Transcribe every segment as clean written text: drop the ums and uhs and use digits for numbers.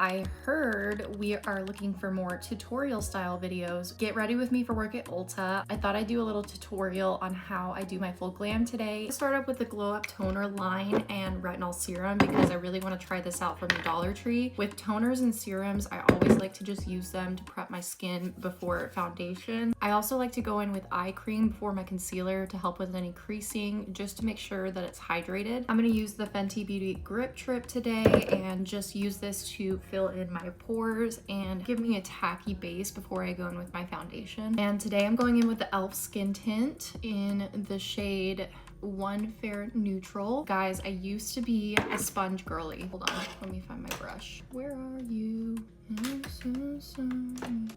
I heard we are looking for more tutorial style videos. Get ready with me for work at Ulta. I thought I'd do a little tutorial on how I do my full glam today. I'll start up with the Glow Up Toner line and retinol serum because I really want to try this out from the Dollar Tree. With toners and serums, I always like to just use them to prep my skin before foundation. I also like to go in with eye cream before my concealer to help with any creasing, just to make sure that it's hydrated. I'm going to use the Fenty Beauty Grip Trip today and just use this to fill in my pores and give me a tacky base before I go in with my foundation. And today I'm going in with the e.l.f. Skin Tint in the shade One Fair Neutral. Guys, I used to be a sponge girly. Hold on, let me find my brush. Where are you?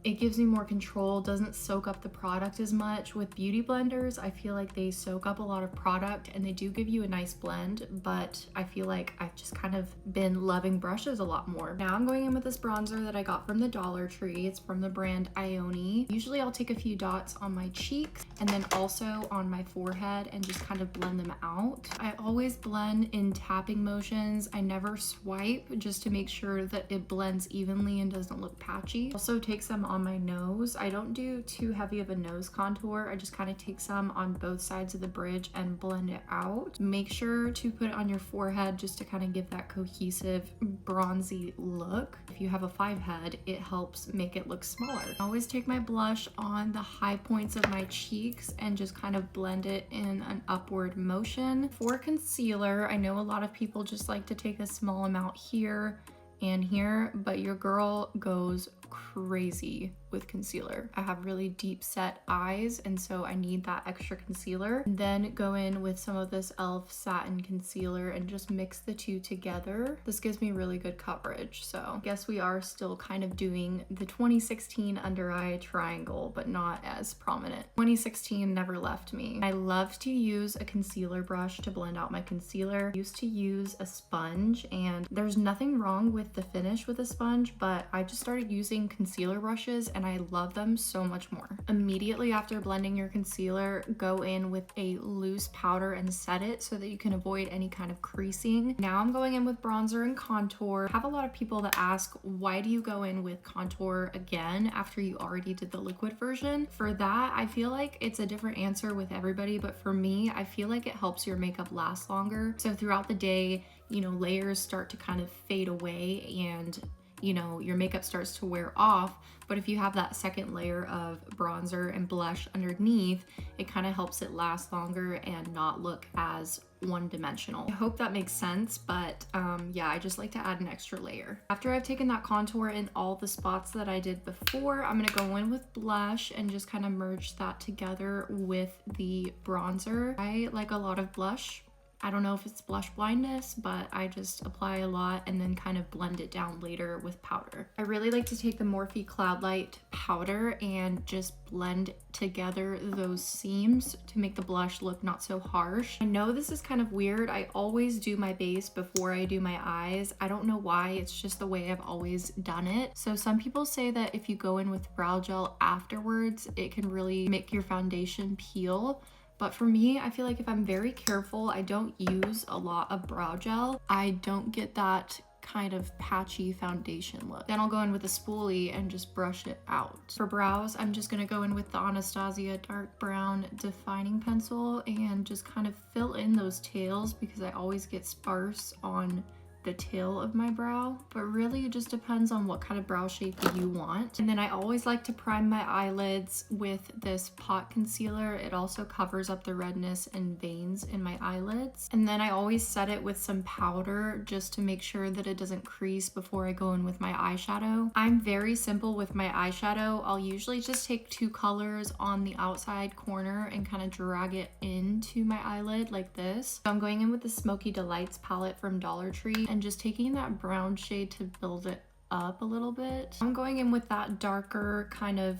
It gives me more control, doesn't soak up the product as much. With beauty blenders, I feel like they soak up a lot of product and they do give you a nice blend, but I feel like I've just kind of been loving brushes a lot more. Now I'm going in with this bronzer that I got from the Dollar Tree. It's from the brand Ioni. Usually I'll take a few dots on my cheeks and then also on my forehead and just kind of blend them out. I always blend in tapping motions. I never swipe, just to make sure that it blends evenly and doesn't look patchy. Also take some on my nose. I don't do too heavy of a nose contour. I just kind of take some on both sides of the bridge and blend it out. Make sure to put it on your forehead just to kind of give that cohesive bronzy look. If you have a 5 head, it helps make it look smaller. I always take my blush on the high points of my cheeks and just kind of blend it in an upward motion. For concealer, I know a lot of people just like to take a small amount here and here, but your girl goes crazy with concealer. I have really deep set eyes, and so I need that extra concealer. And then go in with some of this e.l.f. satin concealer and just mix the two together. This gives me really good coverage. So I guess we are still kind of doing the 2016 under eye triangle, but not as prominent. 2016 never left me. I love to use a concealer brush to blend out my concealer. I used to use a sponge, and there's nothing wrong with the finish with a sponge, but I just started using concealer brushes and I love them so much more. Immediately after blending your concealer, go in with a loose powder and set it so that you can avoid any kind of creasing. Now I'm going in with bronzer and contour. I have a lot of people that ask, why do you go in with contour again after you already did the liquid version? For that, I feel like it's a different answer with everybody, but for me, I feel like it helps your makeup last longer. So throughout the day, you know, layers start to kind of fade away and you know, your makeup starts to wear off. But if you have that second layer of bronzer and blush underneath, it kind of helps it last longer and not look as one-dimensional. I hope that makes sense, but yeah, I just like to add an extra layer. After I've taken that contour in all the spots that I did before, I'm gonna go in with blush and just kind of merge that together with the bronzer. I like a lot of blush. I don't know if it's blush blindness, but I just apply a lot and then kind of blend it down later with powder. I really like to take the Morphe Cloudlight powder and just blend together those seams to make the blush look not so harsh. I know this is kind of weird. I always do my base before I do my eyes. I don't know why, it's just the way I've always done it. So some people say that if you go in with brow gel afterwards, it can really make your foundation peel. But for me, I feel like if I'm very careful, I don't use a lot of brow gel, I don't get that kind of patchy foundation look. Then I'll go in with a spoolie and just brush it out. For brows, I'm just gonna go in with the Anastasia Dark Brown Defining Pencil and just kind of fill in those tails because I always get sparse on the tail of my brow, but really it just depends on what kind of brow shape you want. And then I always like to prime my eyelids with this pot concealer. It also covers up the redness and veins in my eyelids. And then I always set it with some powder just to make sure that it doesn't crease before I go in with my eyeshadow. I'm very simple with my eyeshadow. I'll usually just take 2 colors on the outside corner and kind of drag it into my eyelid like this. So I'm going in with the Smoky Delights palette from Dollar Tree and just taking that brown shade to build it up a little bit. I'm going in with that darker kind of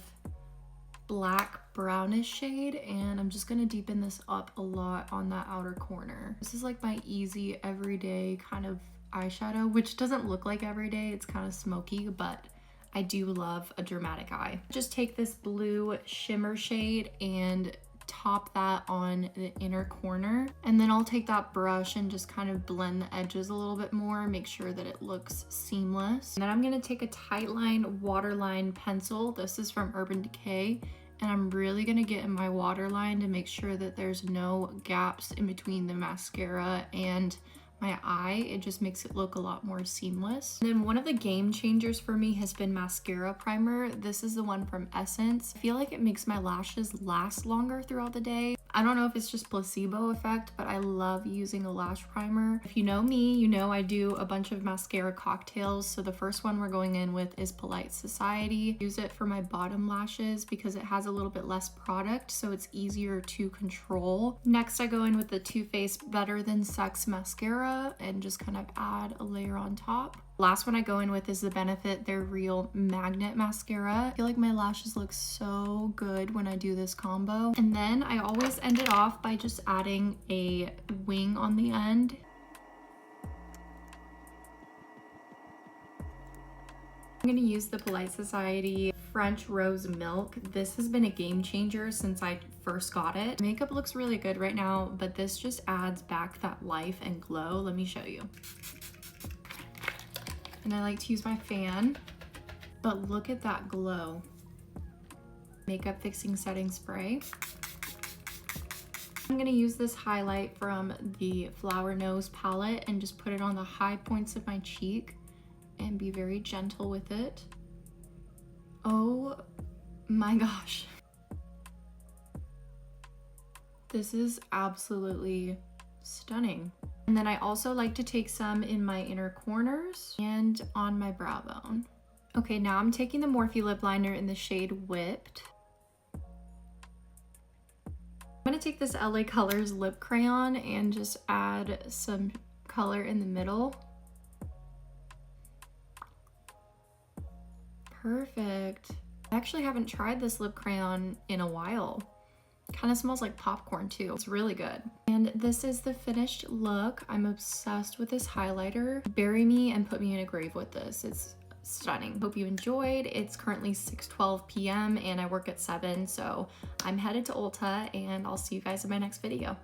black brownish shade and I'm just gonna deepen this up a lot on that outer corner. This is like my easy everyday kind of eyeshadow, which doesn't look like everyday, it's kind of smoky, but I do love a dramatic eye. Just take this blue shimmer shade and top that on the inner corner. And then I'll take that brush and just kind of blend the edges a little bit more, make sure that it looks seamless. And then I'm gonna take a Tightline Waterline pencil. This is from Urban Decay. And I'm really gonna get in my waterline to make sure that there's no gaps in between the mascara and my eye. It just makes it look a lot more seamless. And then one of the game changers for me has been mascara primer. This is the one from Essence. I feel like it makes my lashes last longer throughout the day. I don't know if it's just placebo effect, but I love using a lash primer. If you know me, you know I do a bunch of mascara cocktails. So the first one we're going in with is Polite Society. Use it for my bottom lashes because it has a little bit less product, so it's easier to control. Next, I go in with the Too Faced Better Than Sex mascara and just kind of add a layer on top. Last one I go in with is the Benefit They're Real Magnet Mascara. I feel like my lashes look so good when I do this combo. And then I always end it off by just adding a wing on the end. I'm gonna use the Polite Society French Rose Milk. This has been a game changer since I first got it. Makeup looks really good right now, but this just adds back that life and glow. Let me show you. And I like to use my fan, but look at that glow. Makeup Fixing Setting Spray. I'm gonna use this highlight from the Flower Nose palette and just put it on the high points of my cheek and be very gentle with it. Oh my gosh. This is absolutely stunning. And then I also like to take some in my inner corners and on my brow bone. Okay, now I'm taking the Morphe lip liner in the shade Whipped. I'm gonna take this LA Colors lip crayon and just add some color in the middle. Perfect. I actually haven't tried this lip crayon in a while. Kind of smells like popcorn too. It's really good. And this is the finished look. I'm obsessed with this highlighter. Bury me and put me in a grave with this. It's stunning. Hope you enjoyed. It's currently 6:12 p.m. and I work at 7, so I'm headed to Ulta and I'll see you guys in my next video.